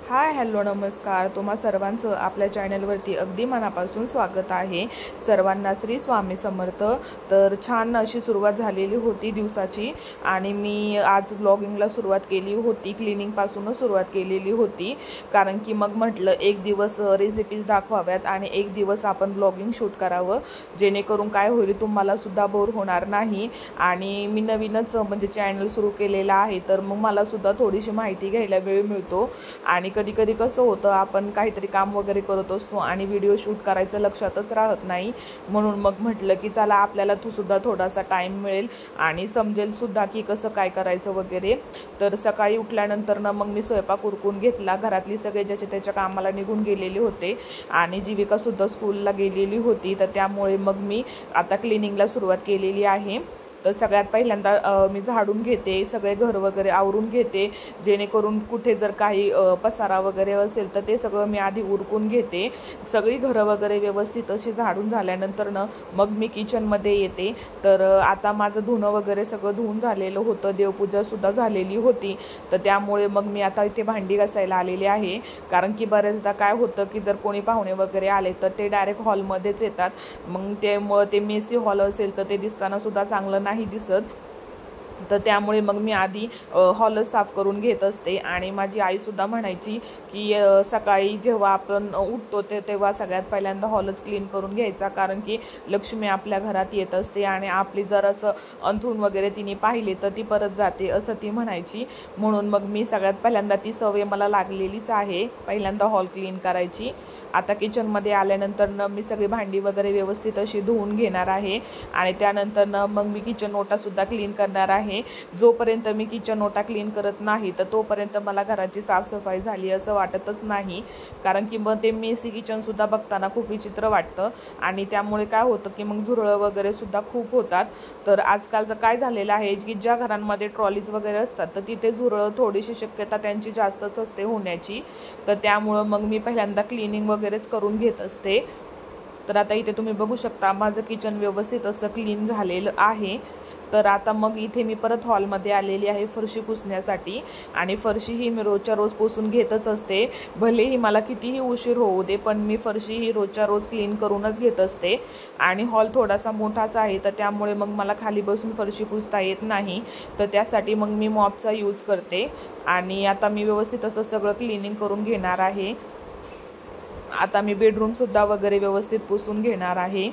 Hi hello नमस्कार, तुम्हा सर्वांचं आपल्या चॅनलवरती अगदी मनापासून स्वागत आहे। सर्वांना श्री स्वामी समर्थ। तर छान अशी सुरुवात झालेली होती दिवसाची आणि मी आज ब्लॉगिंगला सुरुवात केली होती। क्लिनिंगपासूनच सुरुवात केलेली होती, कारण की मग म्हटलं एक दिवस रेसिपीज दाखवाव्यात आणि एक दिवस आपण ब्लॉगिंग शूट करावं, जेणेकरून काय होईल तुम्हाला सुद्धा बोर होणार नाही। आणि मी नवीनच म्हणजे चॅनल सुरू केलेला आहे, तर मग मला सुद्धा थोडीशी माहिती घ्यायला वेळ मिळतो। आणि कधी कधी कसं होतं, आपण काहीतरी काम वगैरे करत असतो आणि व्हिडिओ शूट करायचं लक्षातच राहत नाही। म्हणून मग म्हटलं की चला आपल्याला सुद्धा थोडासा टाइम मिळेल आणि समजेल सुद्धा की कसं काय करायचं वगैरे। तर सकाळी उठल्यानंतर ना मग मी स्वयंपाक उरकून घेतला। घरातली सगळे ज्याच्या त्याच्या कामाला निघून गेलेले होते आणि जीविका सुद्धा स्कूलला गेलेली होती, तर त्यामुळे मग मी आता क्लिनिंगला सुरुवात केलेली आहे। तर सगळ्यात पहिल्यांदा मी झाडून घेते, सगळे घर वगैरे आवरून घेते, जेणेकरून कुठे जर काही पसारा वगैरे असेल तर ते सगळं मी आधी उरकून घेते। सगळी घरं वगैरे व्यवस्थित अशी झाडून झाल्यानंतर ना मग मी किचनमध्ये येते। तर आता माझं धुणं वगैरे सगळं धुवून झालेलं होतं, देवपूजासुद्धा झालेली होती। तर त्यामुळे मग मी आता इथे भांडी घासायला आलेले आहे, कारण की बरेचदा काय होतं की जर कोणी पाहुणे वगैरे आले तर ते डायरेक्ट हॉलमध्येच येतात। मग ते मेसी हॉल असेल तर ते दिसताना सुद्धा चांगलं नाही दिसत। तर त्यामुळे मग मी आधी हॉलच साफ करून घेत असते। आणि माझी आईसुद्धा म्हणायची की सकाळी जेव्हा आपण उठतो तेव्हा सगळ्यात पहिल्यांदा हॉलच क्लीन करून घ्यायचा, कारण की लक्ष्मी आपल्या घरात येत असते आणि आपली जर असं अंथरूण वगैरे तिने पाहिले तर ती परत जाते असं ती म्हणायची। म्हणून मग मी सगळ्यात पहिल्यांदा ती सवय मला लागलेलीच आहे, पहिल्यांदा हॉल क्लीन करायची। आता किचनमध्ये आल्यानंतर मी सगळी भांडी वगैरे व्यवस्थित अशी धुवून घेणार आहे आणि त्यानंतर मग मी किचन ओटासुद्धा क्लीन करणार आहे। जोपर्यंत मी किचन ओटा क्लीन करत नाही तर तोपर्यंत मला घराची साफसफाई झाली असं वाटतच नाही, कारण की मग ते मेसी किचनसुद्धा बघताना खूप विचित्र वाटतं आणि त्यामुळे काय होतं की मग झुरळं वगैरे सुद्धा खूप होतात। तर आजकालचं काय झालेलं आहे की ज्या घरांमध्ये ट्रॉलीज वगैरे असतात तर तिथे झुरळं थोडीशी शक्यता त्यांची जास्तच असते होण्याची। तर त्यामुळं मग मी पहिल्यांदा क्लिनिंग वगैरेच करून घेत असते। तर आता इथे तुम्ही बघू शकता माझं किचन व्यवस्थित असं क्लीन झालेलं आहे। तर आता मग इथे मी परत हॉलमध्ये आलेली आहे फरशी पुसण्यासाठी, आणि फरशी ही मी रोजच्या रोज पुसून घेतच असते। भलेही मला कितीही उशीर होऊ दे, पण मी फरशी ही रोजच्या रोज क्लीन करूनच घेत असते। आणि हॉल थोडासा मोठाच आहे, तर त्यामुळे मग मला खाली बसून फरशी पुसता येत नाही, तर त्यासाठी मग मी मॉपचा यूज करते। आणि आता मी व्यवस्थित असं सगळं क्लिनिंग करून घेणार आहे। आता मी बेडरूमसुद्धा वगैरे व्यवस्थित पुसून घेणार आहे।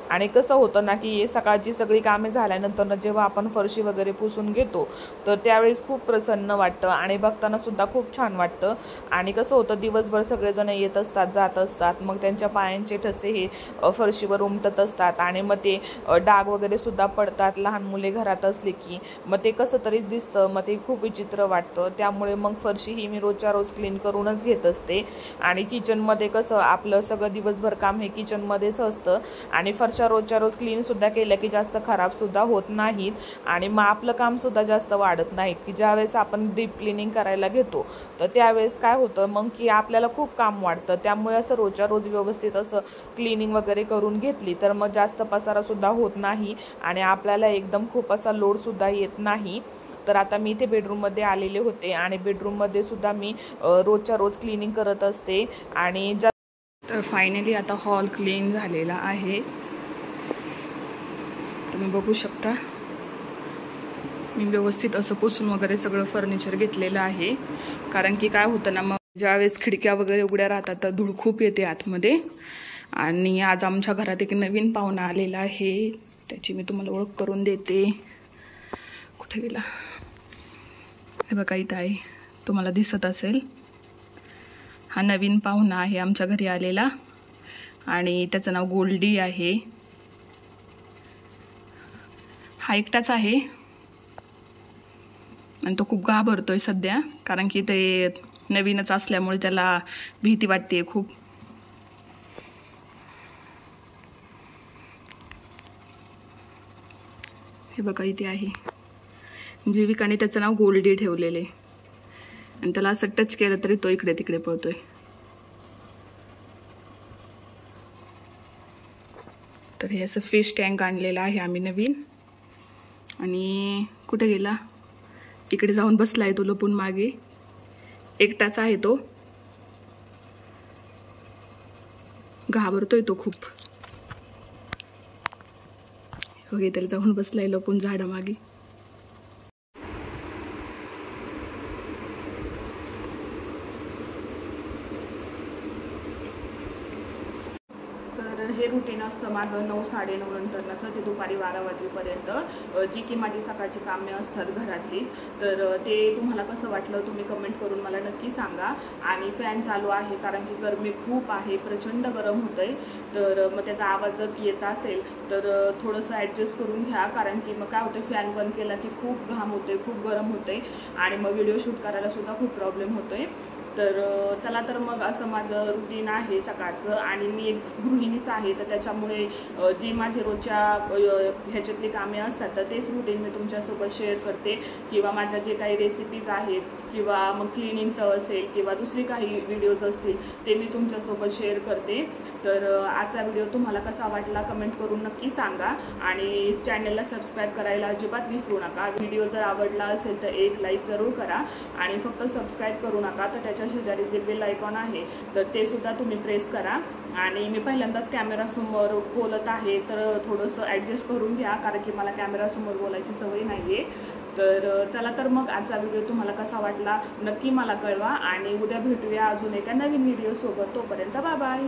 आणि कसं होतं ना की सकाळची सगळी कामे झाल्यानंतर जेव्हा आपण फरशी वगैरे पुसून घेतो तर त्यावेळेस खूप प्रसन्न वाटतं आणि बघताना सुद्धा खूप छान वाटतं। आणि कसं होतं, दिवसभर सगळेजण येत असतात जात असतात, मग त्यांच्या पायांचे ठसे हे फरशीवर उमटत असतात आणि मग ते डाग वगैरे सुद्धा पडतात लहान मुले घरात असले की, मग ते कसं तरी दिसतं, मग ते खूप विचित्र वाटतं। त्यामुळे मग फरशी ही मी रोजच्या रोज क्लीन करूनच घेत असते। आणि किचनमध्ये कसं आपलं सगळं दिवसभर काम हे किचनमध्येच असतं आणि फरशा रोजच्या रोज क्लीनसुद्धा केलं की जास्त खराबसुद्धा होत नाहीत आणि मग आपलं कामसुद्धा जास्त वाढत नाही। की ज्यावेळेस आपण डीप क्लिनिंग करायला घेतो तर त्यावेळेस काय होतं मग की आपल्याला खूप काम वाढतं। त्यामुळे असं रोजच्या रोज व्यवस्थित असं क्लिनिंग वगैरे करून घेतली तर मग जास्त पसारासुद्धा होत नाही आणि आपल्याला एकदम खूप असा लोडसुद्धा येत नाही। तर आता मी इथे बेडरूममध्ये आलेले होते आणि बेडरूममध्ये सुद्धा मी रोजच्या रोज क्लिनिंग करत असते। आणि तर फायनली आता हॉल क्लीन झालेला आहे, तुम्ही बघू शकता। मी व्यवस्थित असं पुसून वगैरे सगळं फर्निचर घेतलेलं आहे, कारण की काय होतं ना मग ज्यावेळेस खिडक्या वगैरे उघड्या राहतात तर धूळ खूप येते आतमध्ये। आणि आज आमच्या घरात एक नवीन पाहुणा आलेला आहे, त्याची मी तुम्हाला ओळख करून देते। कुठे गेला, हे बघा इथं आहे, तुम्हाला दिसत असेल। हा नवीन पाहुणा आहे आमच्या घरी आलेला आणि त्याचं नाव गोल्डी आहे। हा एकटाच आहे आणि तो खूप घाबरतोय सध्या, कारण की ते नवीनच असल्यामुळे त्याला भीती वाटते खूप। हे बघा इथे आहे, जीविकाने त्याचं नाव गोल्डी ठेवलेले आणि त्याला असं टच केलं तरी तो इकडे तिकडे पळतोय। तर हे असं फिश टँक आणलेलं आहे आम्ही नवीन, आणि कुठे गेला, इकडे जाऊन बसलाय तो लपून मागे। एकटाच आहे तो, घाबरतोय तो खूप. बघे तरी जाऊन बसलाय लपून झाडामागे. तर हे रुटीन असतं माझं 9-9:30 नंतरचं ते दुपारी 12 वाजेपर्यंत, जी की माझी सकाळची कामे असतात घरातलीच. तर ते तुम्हाला कसं वाटलं तुम्ही कमेंट करून मला नक्की सांगा. आणि फॅन चालू आहे कारण की गरमी खूप आहे, प्रचंड गरम होतं आहे. तर मग त्याचा आवाज जर येत असेल तर थोडंसं ॲडजस्ट करून घ्या, कारण की मग काय होतं फॅन बंद केला की खूप घाम होते, खूप गरम होते आणि मग व्हिडिओ शूट करायलासुद्धा खूप प्रॉब्लेम होतो आहे. तर चला तर मग असं माझं रुटीन आहे सकाळचं. आणि मी एक गृहिणीच आहे, तर त्याच्यामुळे जी माझे रोजच्या ह्याच्यातली कामे असतात तर तेच रुटीन मी तुमच्यासोबत शेअर करते. किंवा माझ्या जे काही रेसिपीज आहेत किंवा मग क्लिनिंगचं असेल किंवा दुसरी काही व्हिडिओज असतील ते मी तुमच्यासोबत शेअर करते. तर आजचा व्हिडिओ तुम्हाला कसा वाटला कमेंट करून नक्की सांगा. आणि चॅनलला सबस्क्राईब करायला अजिबात विसरू नका. व्हिडिओ जर आवडला असेल तर एक लाईक जरूर करा. आणि फक्त सबस्क्राईब करू नका, तर त्याच्या शेजारी जे बेल आयकॉन आहे तर ते सुद्धा तुम्ही प्रेस करा. आणि मी पहिल्यांदाच कॅमेरासमोर बोलत आहे, तर थोडंसं ॲडजस्ट करून घ्या, कारण की मला कॅमेरासमोर बोलायची सवय नाही आहे. तर चला तर मग आजचा व्हिडिओ तुम्हाला कसा वाटला नक्की मला कळवा. आणि उद्या भेटूया अजून एका नवीन व्हिडिओसोबत. तोपर्यंत बाय बाय.